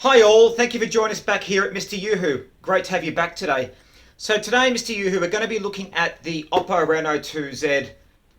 Hi all, thank you for joining us back here at Mr. Yoo-Hoo. Great to have you back today. So today, Mr. Yoo-Hoo, we're going to be looking at the Oppo Reno 2Z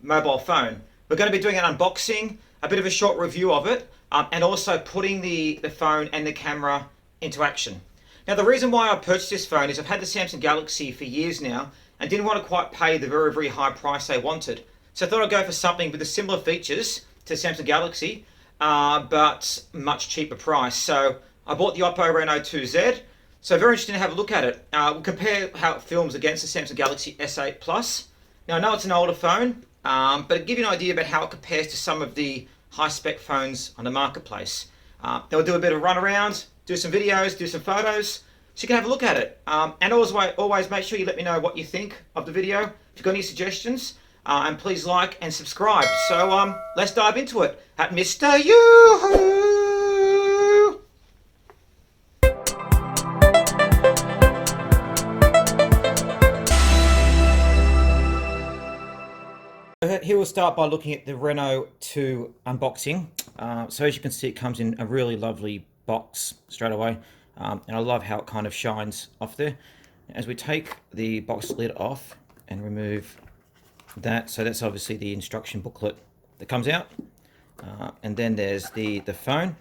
mobile phone. We're going to be doing an unboxing, a bit of a short review of it, and also putting the phone and the camera into action. Now the reason why I purchased this phone is I've had the Samsung Galaxy for years now and didn't want to quite pay the very high price they wanted. So I thought I'd go for something with the similar features to the Samsung Galaxy, but much cheaper price. So I bought the Oppo Reno 2Z, so very interesting to have a look at it. We'll compare how it films against the Samsung Galaxy S8 Plus. Now I know it's an older phone, but it'll give you an idea about how it compares to some of the high-spec phones on the marketplace. They'll do a bit of a run around, do some videos, do some photos, so you can have a look at it. And always make sure you let me know what you think of the video. If you've got any suggestions, and please like and subscribe. So let's dive into it at Mr. Yoo-Hoo. Here we'll start by looking at the Reno 2 unboxing. So as you can see, it comes in a really lovely box straight away, and I love how it kind of shines off there. As we take the box lid off and remove that, so that's obviously the instruction booklet that comes out, and then there's the phone,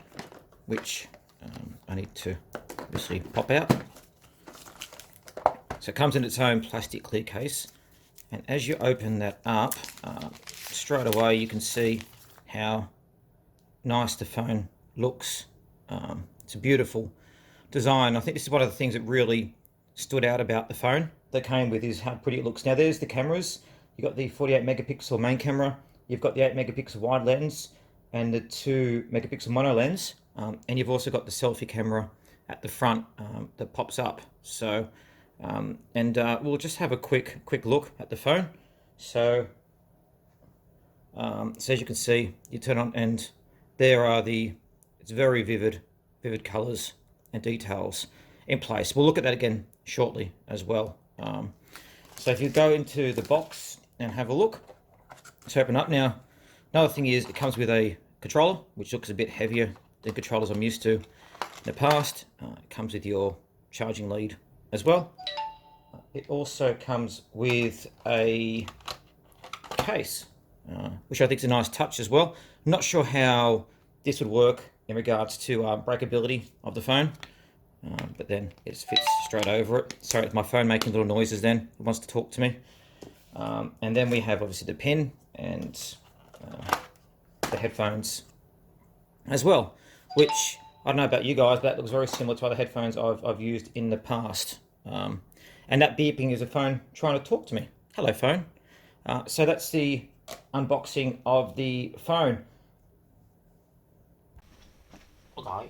which I need to obviously pop out. So it comes in its own plastic clear case. And as you open that up, straight away you can see how nice the phone looks. It's a beautiful design. I think this is one of the things that really stood out about the phone that came with is how pretty it looks. Now there's the cameras. You've got the 48 megapixel main camera, you've got the 8 megapixel wide lens and the 2 megapixel mono lens, and you've also got the selfie camera at the front that pops up. So we'll just have a quick look at the phone. So as you can see, you turn on and there are it's very vivid colors and details in place. We'll look at that again shortly as well. So if you go into the box and have a look, let's open up now. Another thing is it comes with a controller, which looks a bit heavier than controllers I'm used to in the past. It comes with your charging lead as well. It also comes with a case, which I think is a nice touch as well. I'm not sure how this would work in regards to breakability of the phone, but then it fits straight over it. Sorry, it's my phone making little noises then. It wants to talk to me. And then we have obviously the pen and the headphones as well, which I don't know about you guys, but that looks very similar to other headphones I've used in the past. And that beeping is a phone trying to talk to me. Hello, phone. So that's the unboxing of the phone. Okay.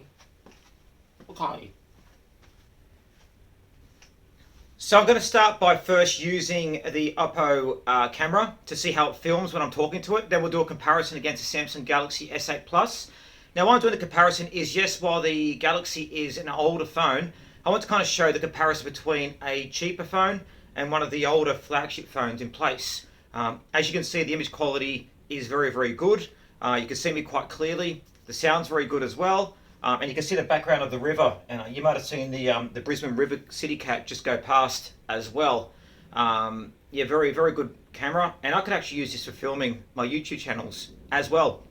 So I'm going to start by first using the Oppo camera to see how it films when I'm talking to it. Then we'll do a comparison against the Samsung Galaxy S8 Plus. Now why I'm doing the comparison is, yes, while the Galaxy is an older phone, I want to kind of show the comparison between a cheaper phone and one of the older flagship phones in place. As you can see, the image quality is very good. You can see me quite clearly. The sound's very good as well. And you can see the background of the river. And you might have seen the Brisbane River City Cat just go past as well. Yeah, very good camera. And I could actually use this for filming my YouTube channels as well.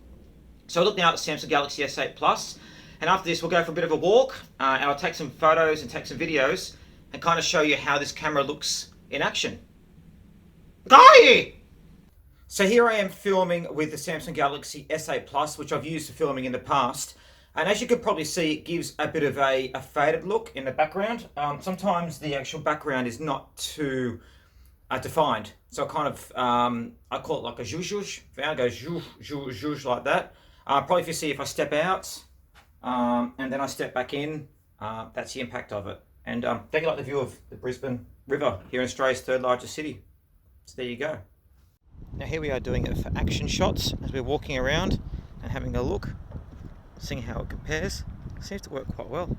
So look now at the Samsung Galaxy S8 Plus. And after this, we'll go for a bit of a walk, and I'll take some photos and take some videos and kind of show you how this camera looks in action. So here I am filming with the Samsung Galaxy S8 Plus, which I've used for filming in the past. And as you can probably see, it gives a bit of a faded look in the background. Sometimes the actual background is not too defined. So I I call it like a zhuzh. It goes zhuzh like that. Probably if you see if I step out, and then I step back in, that's the impact of it. And take a look at the view of the Brisbane River here in Australia's third largest city. So there you go. Now here we are doing it for action shots as we're walking around and having a look, seeing how it compares. It seems to work quite well,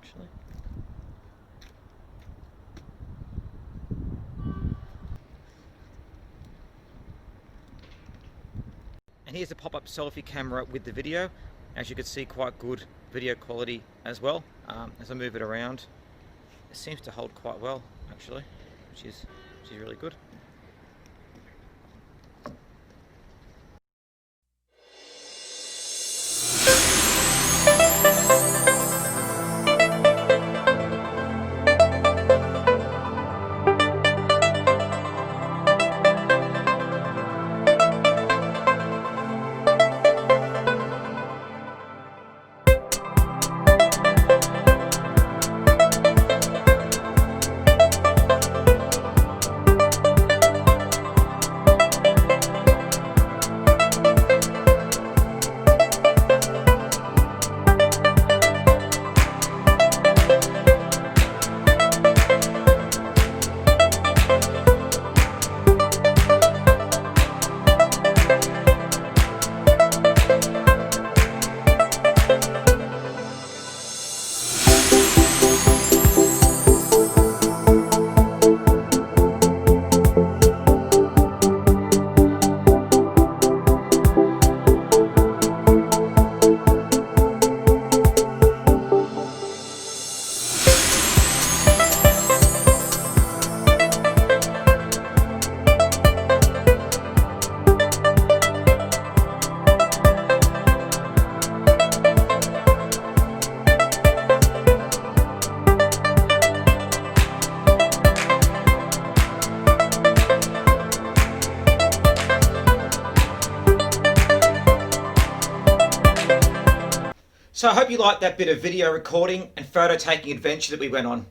actually. And here's the pop-up selfie camera with the video. As you can see, quite good video quality as well. As I move it around, it seems to hold quite well actually, which is really good. So I hope you liked that bit of video recording and photo taking adventure that we went on.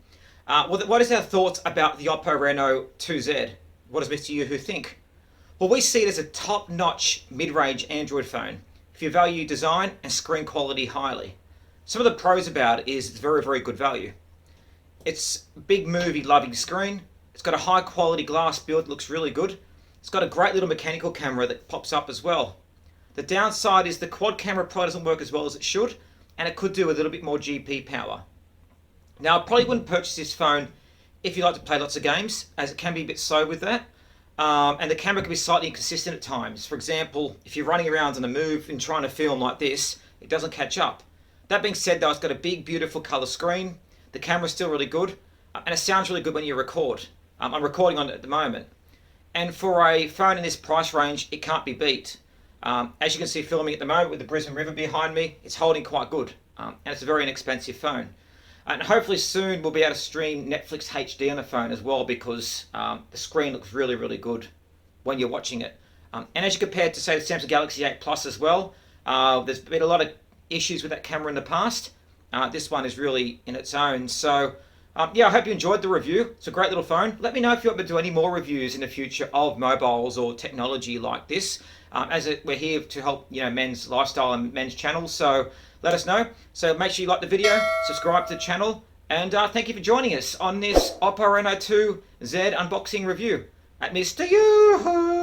What is our thoughts about the Oppo Reno 2Z? What does Mr. Yoo-hoo think? Well, we see it as a top-notch mid-range Android phone if you value design and screen quality highly. Some of the pros about it is it's very, very good value. It's a big movie-loving screen. It's got a high-quality glass build that looks really good. It's got a great little mechanical camera that pops up as well. The downside is the quad camera probably doesn't work as well as it should, and it could do a little bit more GP power. Now, I probably wouldn't purchase this phone if you like to play lots of games, as it can be a bit slow with that. And the camera can be slightly inconsistent at times. For example, if you're running around on the move and trying to film like this, it doesn't catch up. That being said though, it's got a big, beautiful color screen. The camera's still really good, and it sounds really good when you record. I'm recording on it at the moment. And for a phone in this price range, it can't be beat. As you can see filming at the moment with the Brisbane River behind me, it's holding quite good. And it's a very inexpensive phone. And hopefully soon we'll be able to stream Netflix HD on the phone as well, because the screen looks really, really good when you're watching it. And as you compare to, say, the Samsung Galaxy 8 Plus as well, there's been a lot of issues with that camera in the past. This one is really in its own. So yeah, I hope you enjoyed the review. It's a great little phone. Let me know if you want me to do any more reviews in the future of mobiles or technology like this. We're here to help men's lifestyle and men's channels, so let us know. So make sure you like the video, subscribe to the channel, and thank you for joining us on this Oppo Reno 2Z unboxing review at Mr. Yoo-hoo.